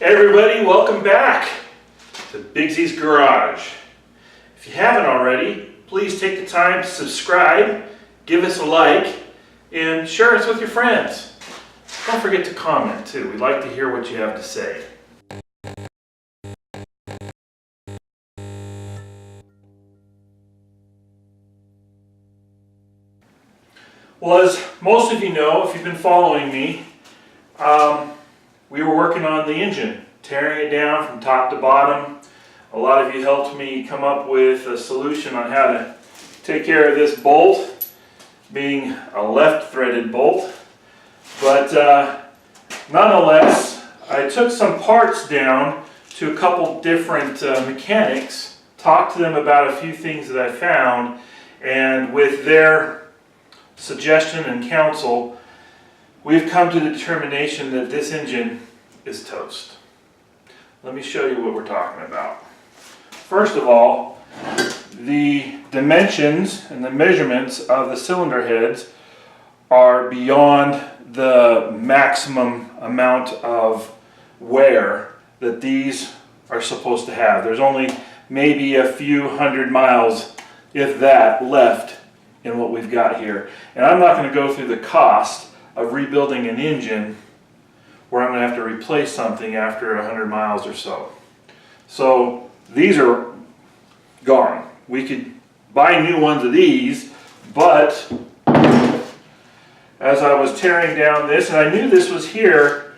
Hey everybody, welcome back to Big Z's Garage. If you haven't already, please take the time to subscribe, give us a like, and share us with your friends. Don't forget to comment too. We'd like to hear what you have to say. Well, as most of you know, if you've been following me, we were working on the engine, tearing it down from top to bottom. A lot of you helped me come up with a solution on how to take care of this bolt, being a left threaded bolt. But nonetheless, I took some parts down to a couple different mechanics, talked to them about a few things that I found, and with their suggestion and counsel, we've come to the determination that this engine is toast. Let me show you what we're talking about. First of all, the dimensions and the measurements of the cylinder heads are beyond the maximum amount of wear that these are supposed to have. There's only maybe a few hundred miles, if that, left in what we've got here. And I'm not going to go through the cost of rebuilding an engine where I'm going to have to replace something after 100 miles or so. So these are gone. We could buy new ones of these, but as I was tearing down this, and I knew this was here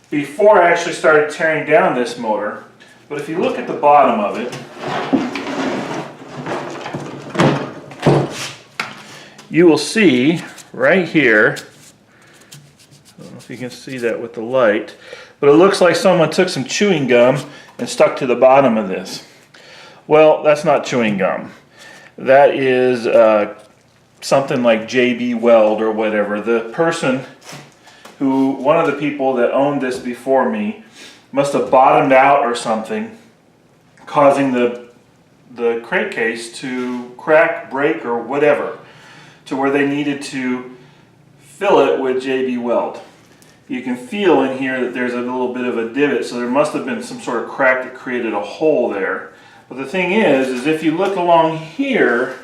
before I actually started tearing down this motor, but if you look at the bottom of it, you will see right here, I don't know if you can see that with the light, but it looks like someone took some chewing gum and stuck to the bottom of this. Well, that's not chewing gum. That is something like JB Weld or whatever. The person who, one of the people that owned this before me, must have bottomed out or something, causing the crankcase to crack, break, or whatever, to where they needed to fill it with JB Weld. You can feel in here that there's a little bit of a divot, so there must have been some sort of crack that created a hole there. But the thing is if you look along here,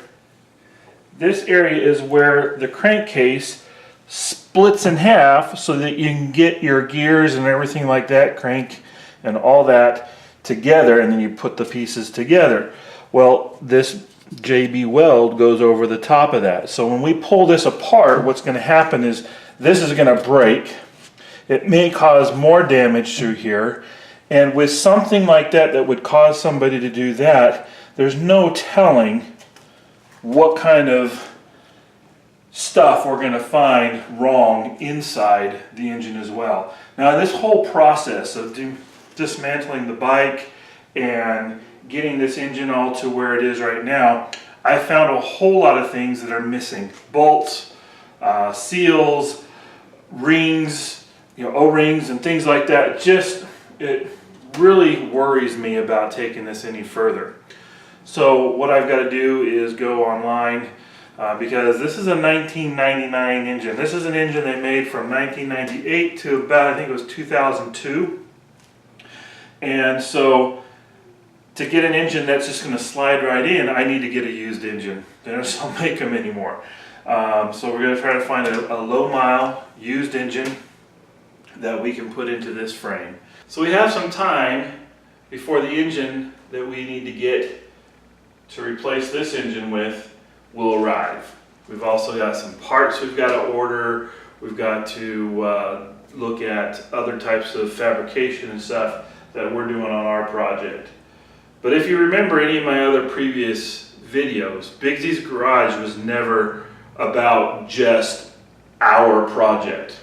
this area is where the crankcase splits in half so that you can get your gears and everything like that, crank and all that together, and then you put the pieces together. Well, this JB Weld goes over the top of that. So when we pull this apart, what's going to happen is this is going to break. It may cause more damage through here. And with something like that that would cause somebody to do that, there's no telling what kind of stuff we're going to find wrong inside the engine as well. Now, this whole process of dismantling the bike and getting this engine all to where it is right now, I found a whole lot of things that are missing. Bolts, seals, rings, O-rings and things like that. It really worries me about taking this any further. So what I've got to do is go online because this is a 1999 engine. This is an engine they made from 1998 to about, I think it was 2002. And so to get an engine that's just going to slide right in, I need to get a used engine. They don't make them anymore. So we're going to try to find a low-mile used engine that we can put into this frame. So we have some time before the engine that we need to get to replace this engine with will arrive. We've also got some parts we've got to order. We've got to look at other types of fabrication and stuff that we're doing on our project. But if you remember any of my other previous videos, Big Z's Garage was never about just our project.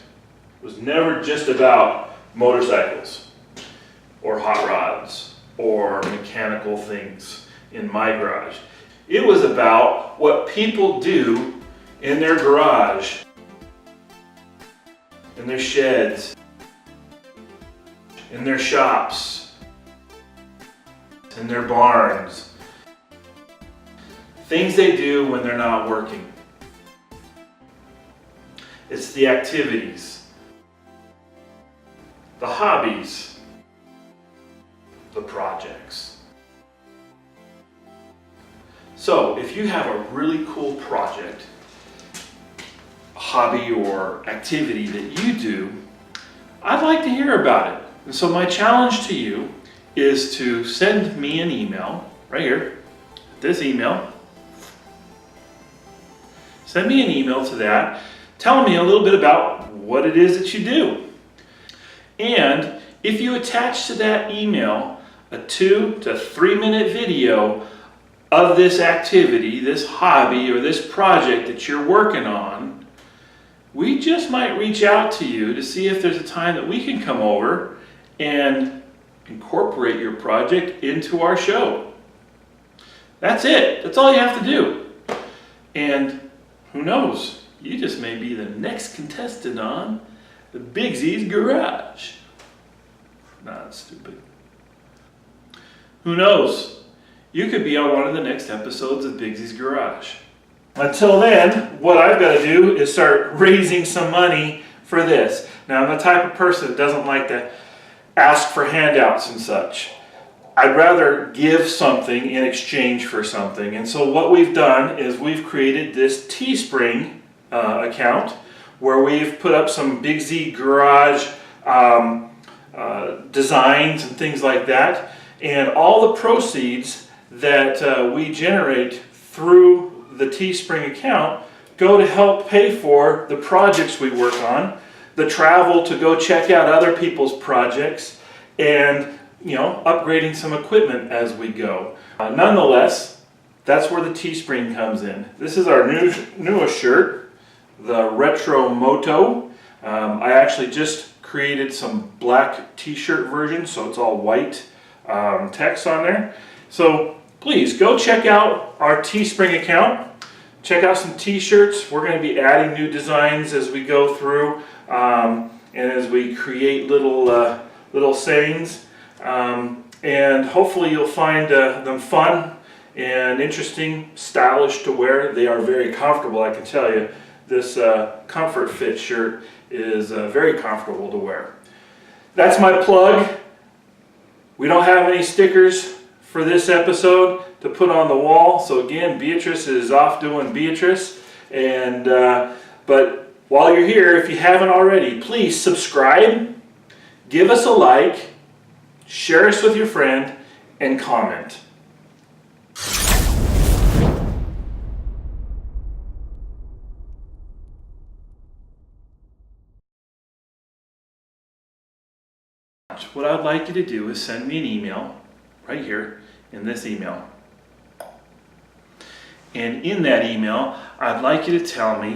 It was never just about motorcycles or hot rods or mechanical things in my garage. It was about what people do in their garage, in their sheds, in their shops, in their barns. Things they do when they're not working. It's the activities, the hobbies, the projects. So if you have a really cool project, hobby or activity that you do, I'd like to hear about it. And so my challenge to you is to send me an email right here, this email. Send me an email to that, telling me a little bit about what it is that you do. And if you attach to that email a 2 to 3 minute video of this activity, this hobby, or this project that you're working on, we just might reach out to you to see if there's a time that we can come over and incorporate your project into our show. That's it. That's all you have to do. And who knows? You just may be the next contestant on the Big Z's Garage. Not stupid. Who knows? You could be on one of the next episodes of Big Z's Garage. Until then, what I've got to do is start raising some money for this. Now, I'm the type of person that doesn't like to ask for handouts and such. I'd rather give something in exchange for something. And so what we've done is we've created this Teespring account where we've put up some Big Z Garage designs and things like that. And all the proceeds that we generate through the Teespring account go to help pay for the projects we work on, the travel to go check out other people's projects, and upgrading some equipment as we go. Nonetheless, that's where the Teespring comes in. This is our newest shirt, the Retro Moto. I actually just created some black t-shirt version, so it's all white text on there. So please go check out our Teespring account. Check out some t-shirts. We're going to be adding new designs as we go through and as we create little sayings. And hopefully you'll find them fun and interesting, stylish to wear. They are very comfortable, I can tell you. This Comfort Fit shirt is very comfortable to wear. That's my plug. We don't have any stickers for this episode to put on the wall. So again, Beatrice is off doing Beatrice. And but while you're here, if you haven't already, please subscribe, give us a like, share us with your friend, and comment. What I'd like you to do is send me an email right here in this email. And in that email, I'd like you to tell me